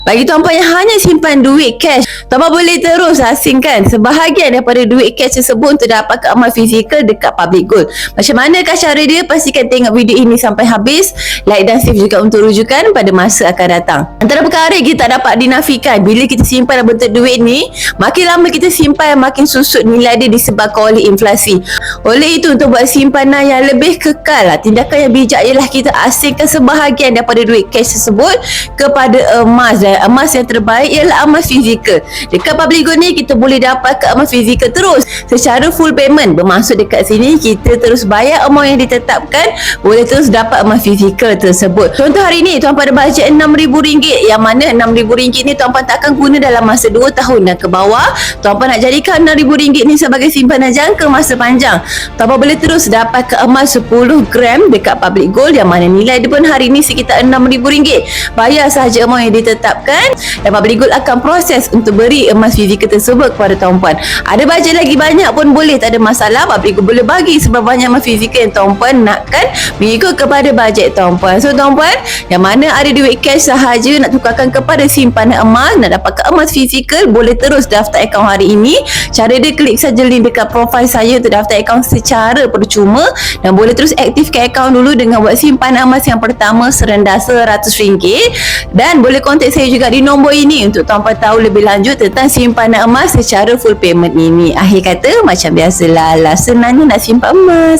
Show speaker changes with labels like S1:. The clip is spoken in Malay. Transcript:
S1: Bagi tuan-puan yang hanya simpan duit cash, tuan-puan boleh terus asingkan sebahagian daripada duit cash tersebut untuk dapat ke amal fizikal dekat Public Gold. Macam manakah cara dia? Pastikan tengok video ini sampai habis. Like dan save juga untuk rujukan pada masa akan datang. Antara perkara yang kita tak dapat dinafikan bila kita simpan dalam bentuk duit ni, makin lama kita simpan, makin susut nilai dia disebabkan oleh inflasi. Oleh itu, untuk buat simpanan yang lebih kekal, tindakan yang bijak ialah kita asingkan sebahagian daripada duit cash tersebut kepada emas. Dan emas yang terbaik ialah emas fizikal. Dekat Public Gold ni kita boleh dapat ke emas fizikal terus secara full payment. Bermaksud dekat sini kita terus bayar amount yang ditetapkan, boleh terus dapat emas fizikal tersebut. Contoh hari ni tuan-puan ada bajet RM6,000, yang mana RM6,000 ni tuan-puan takkan guna dalam masa 2 tahun dan ke bawah. Tuan-puan nak jadikan RM6,000 ni sebagai simpanan jangka masa panjang, tuan-puan boleh terus dapat ke emas 10 gram dekat Public Gold, yang mana nilai dia pun hari ni sekitar RM6,000. Bayar sahaja amount yang ditetapkan dan Public Gold akan proses untuk beri emas fizikal tersebut kepada tuan-puan. Ada bajet lagi banyak pun boleh, tak ada masalah. Public Gold boleh bagi seberapa banyak emas fizikal yang tuan-puan nakkan mengikut kepada bajet tuan-puan. So tuan-puan yang mana ada duit cash sahaja nak tukarkan kepada simpanan emas, nak dapatkan emas fizikal, boleh terus daftar akaun hari ini. Cara dia, klik saja link dekat profil saya untuk daftar akaun secara percuma, dan boleh terus aktifkan akaun dulu dengan buat simpanan emas yang pertama serendah RM100, dan boleh kontak saya juga di nombor ini untuk tuan-puan tahu lebih lanjut tentang simpanan emas secara full payment ini. Akhir kata, macam biasalah, senangnya nak simpan emas.